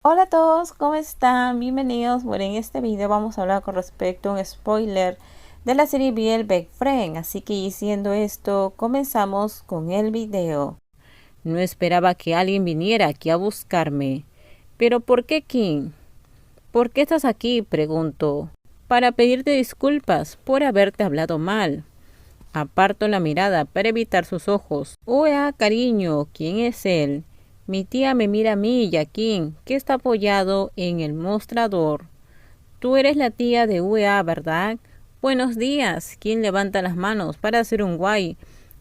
Hola a todos, ¿cómo están? Bienvenidos. Bueno, en este video vamos a hablar con respecto a un spoiler de la serie BL Best Friend. Así que diciendo esto, comenzamos con el video. No esperaba que alguien viniera aquí a buscarme. ¿Pero por qué, Kim? ¿Por qué estás aquí? Preguntó. Para pedirte disculpas por haberte hablado mal. Aparto la mirada para evitar sus ojos. Cariño, ¿quién es él? Mi tía me mira a mí, Jaquín, que está apoyado en el mostrador. Tú eres la tía de ¿verdad? Buenos días. ¿Quién levanta las manos para hacer un guay?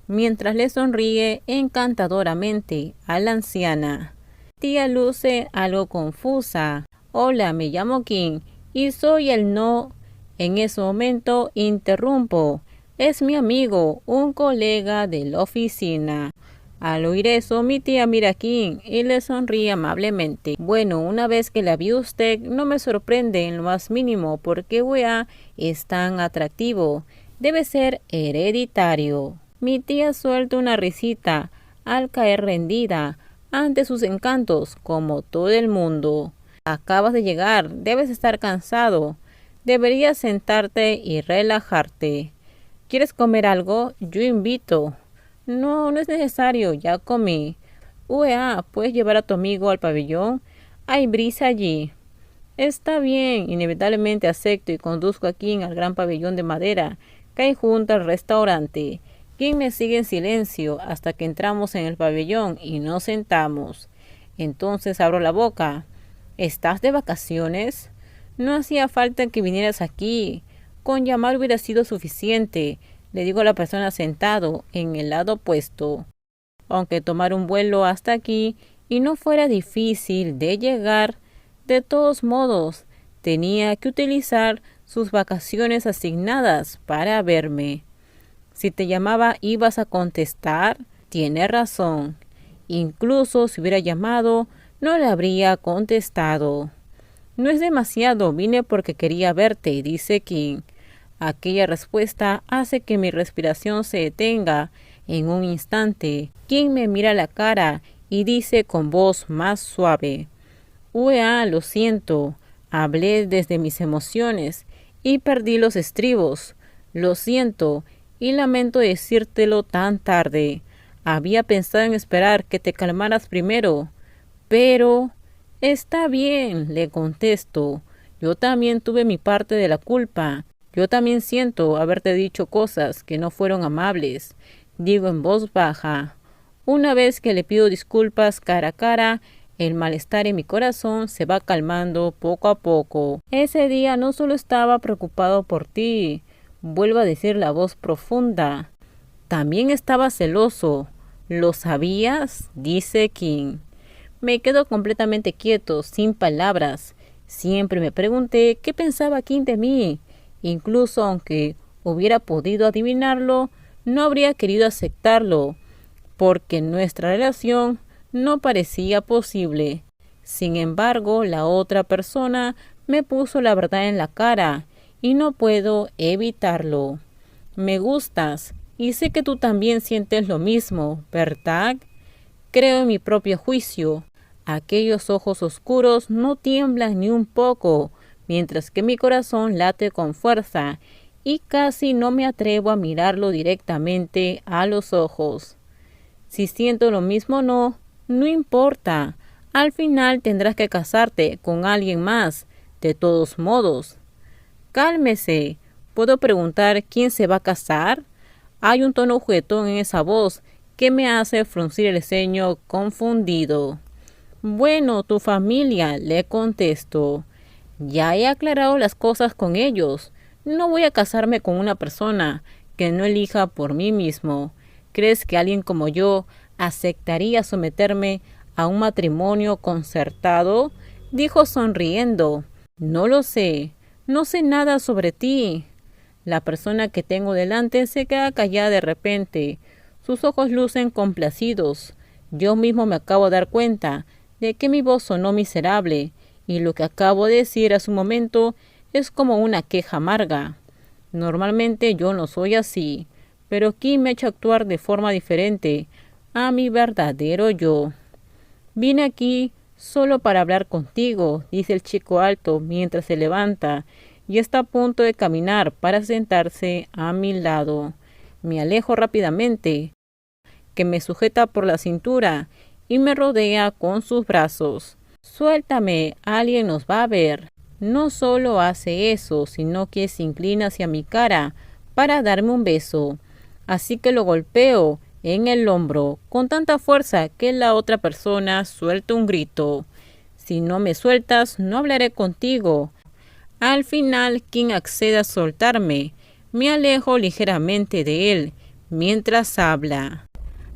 Mientras le sonríe encantadoramente a la anciana. Tía luce algo confusa. Hola, me llamo Kim y soy el no. En ese momento interrumpo. Es mi amigo, un colega de la oficina. Al oír eso, mi tía mira a Kim y le sonríe amablemente. Bueno, una vez que la vi usted, no me sorprende en lo más mínimo porque es tan atractivo. Debe ser hereditario. Mi tía suelta una risita al caer rendida ante sus encantos, como todo el mundo. Acabas de llegar, debes estar cansado. Deberías sentarte y relajarte. ¿Quieres comer algo? Yo invito. No, no es necesario, ya comí. ¿Puedes llevar a tu amigo al pabellón? Hay brisa allí. Está bien, inevitablemente acepto y conduzco a Kim al gran pabellón de madera que hay junto al restaurante. Kim me sigue en silencio hasta que entramos en el pabellón y nos sentamos. Entonces abro la boca. ¿Estás de vacaciones? No hacía falta que vinieras aquí. Con llamar hubiera sido suficiente, le digo a la persona sentado en el lado opuesto. Aunque tomar un vuelo hasta aquí y no fuera difícil de llegar, de todos modos, tenía que utilizar sus vacaciones asignadas para verme. Si te llamaba, ¿ibas a contestar? Tiene razón. Incluso si hubiera llamado, no le habría contestado. No es demasiado, vine porque quería verte, dice Kim. Aquella respuesta hace que mi respiración se detenga en un instante. Kim me mira la cara y dice con voz más suave. Lo siento, hablé desde mis emociones y perdí los estribos. Lo siento y lamento decírtelo tan tarde. Había pensado en esperar que te calmaras primero, pero... Está bien, le contesto. Yo también tuve mi parte de la culpa. Yo también siento haberte dicho cosas que no fueron amables. Digo en voz baja. Una vez que le pido disculpas cara a cara, el malestar en mi corazón se va calmando poco a poco. Ese día no solo estaba preocupado por ti, vuelvo a decir la voz profunda. También estaba celoso. ¿Lo sabías? Dice Kim. Me quedo completamente quieto, sin palabras. Siempre me pregunté qué pensaba Kim de mí. Incluso aunque hubiera podido adivinarlo, no habría querido aceptarlo, porque nuestra relación no parecía posible. Sin embargo, la otra persona me puso la verdad en la cara y no puedo evitarlo. Me gustas y sé que tú también sientes lo mismo, ¿verdad? Creo en mi propio juicio. Aquellos ojos oscuros no tiemblan ni un poco, mientras que mi corazón late con fuerza y casi no me atrevo a mirarlo directamente a los ojos. Si siento lo mismo o no, no importa. Al final tendrás que casarte con alguien más, de todos modos. Cálmese. ¿Puedo preguntar quién se va a casar? Hay un tono juguetón en esa voz que me hace fruncir el ceño confundido. Bueno, tu familia, le contesto. Ya he aclarado las cosas con ellos. No voy a casarme con una persona que no elija por mí mismo. ¿Crees que alguien como yo aceptaría someterme a un matrimonio concertado? Dijo sonriendo. No lo sé. No sé nada sobre ti. La persona que tengo delante se queda callada de repente. Sus ojos lucen complacidos. Yo mismo me acabo de dar cuenta de que mi voz sonó miserable, y lo que acabo de decir hace un momento es como una queja amarga. Normalmente yo no soy así, pero Kim me ha hecho actuar de forma diferente a mi verdadero yo. Vine aquí Solo para hablar contigo, dice el chico alto mientras se levanta y está a punto de caminar para sentarse a mi lado. Me alejo rápidamente, que me sujeta por la cintura y me rodea con sus brazos. Suéltame, alguien nos va a ver. No solo hace eso, sino que se inclina hacia mi cara para darme un beso. Así que lo golpeo en el hombro con tanta fuerza que la otra persona suelta un grito. Si no me sueltas, no hablaré contigo. Al final, quien accede a soltarme, me alejo ligeramente de él mientras habla.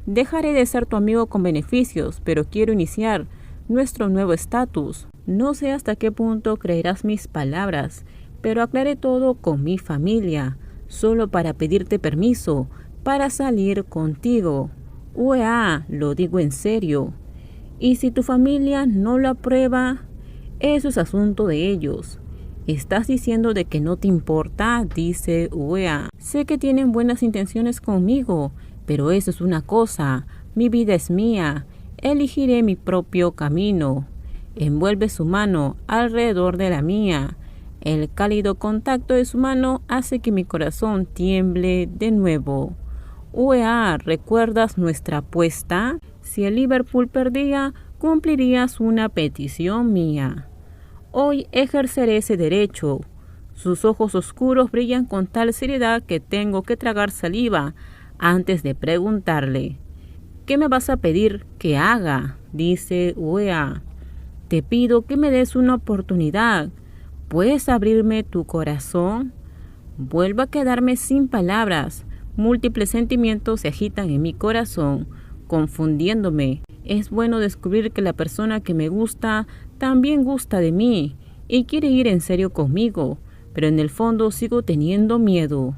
Dejaré de ser tu amigo con beneficios, pero quiero iniciar nuestro nuevo estatus. No sé hasta qué punto creerás mis palabras, pero aclaré todo con mi familia, solo para pedirte permiso para salir contigo. UEA, lo digo en serio. Y si tu familia no lo aprueba, eso es asunto de ellos. ¿Estás diciendo de que no te importa?, dice UEA. Sé que tienen buenas intenciones conmigo, pero eso es una cosa. Mi vida es mía. Elegiré mi propio camino. Envuelve su mano alrededor de la mía. El cálido contacto de su mano hace que mi corazón tiemble de nuevo. UEA, ¿recuerdas nuestra apuesta? Si el Liverpool perdía, cumplirías una petición mía. Hoy ejerceré ese derecho. Sus ojos oscuros brillan con tal seriedad que tengo que tragar saliva antes de preguntarle. ¿Qué me vas a pedir que haga?, dice UEA. Te pido que me des una oportunidad. ¿Puedes abrirme tu corazón? Vuelvo a quedarme sin palabras. Múltiples sentimientos se agitan en mi corazón, confundiéndome. Es bueno descubrir que la persona que me gusta también gusta de mí y quiere ir en serio conmigo, pero en el fondo sigo teniendo miedo.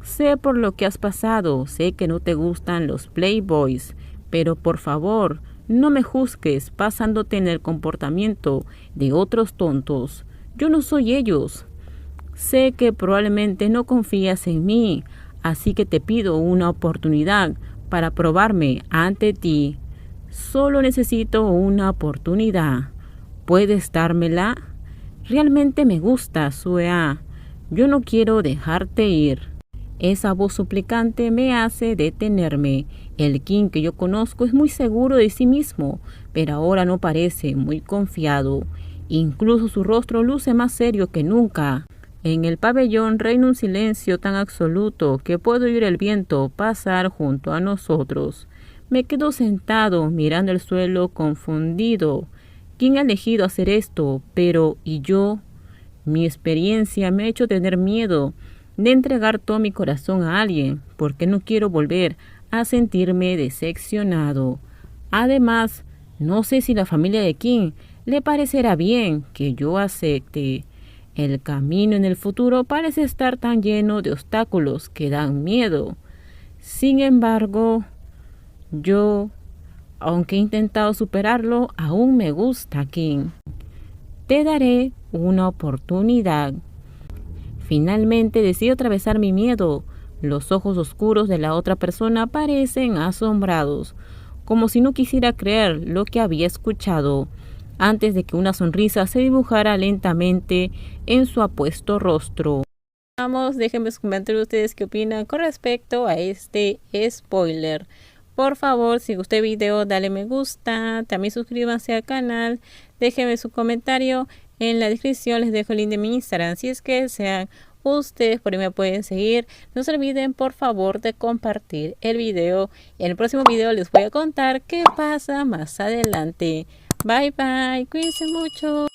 Sé por lo que has pasado, sé que no te gustan los playboys, pero por favor, no me juzgues basándote en el comportamiento de otros tontos. Yo no soy ellos. Sé que probablemente no confías en mí, así que te pido una oportunidad para probarme ante ti. Solo necesito una oportunidad. ¿Puedes dármela? Realmente me gustas, UEA. Yo no quiero dejarte ir. Esa voz suplicante me hace detenerme. El King que yo conozco es muy seguro de sí mismo, pero ahora no parece muy confiado. Incluso su rostro luce más serio que nunca. En el pabellón reina un silencio tan absoluto que puedo oír el viento pasar junto a nosotros. Me quedo sentado mirando el suelo confundido. ¿Quién ha elegido hacer esto? Pero, ¿y yo? Mi experiencia me ha hecho tener miedo de entregar todo mi corazón a alguien, porque no quiero volver a sentirme decepcionado. Además, no sé si la familia de King le parecerá bien que yo acepte. El camino en el futuro parece estar tan lleno de obstáculos que dan miedo. Sin embargo, yo, aunque he intentado superarlo, aún me gusta King. Te daré una oportunidad. Finalmente decido atravesar mi miedo. Los ojos oscuros de la otra persona parecen asombrados, como si no quisiera creer lo que había escuchado, antes de que una sonrisa se dibujara lentamente en su apuesto rostro. Vamos, déjenme comentar ustedes qué opinan con respecto a este spoiler. Por favor, si gustó el video, dale me gusta, también suscríbanse al canal, déjenme su comentario. En la descripción les dejo el link de mi Instagram, si es que desean ustedes por ahí me pueden seguir. No se olviden por favor de compartir el video. En el próximo video les voy a contar qué pasa más adelante. Bye bye, cuídense mucho.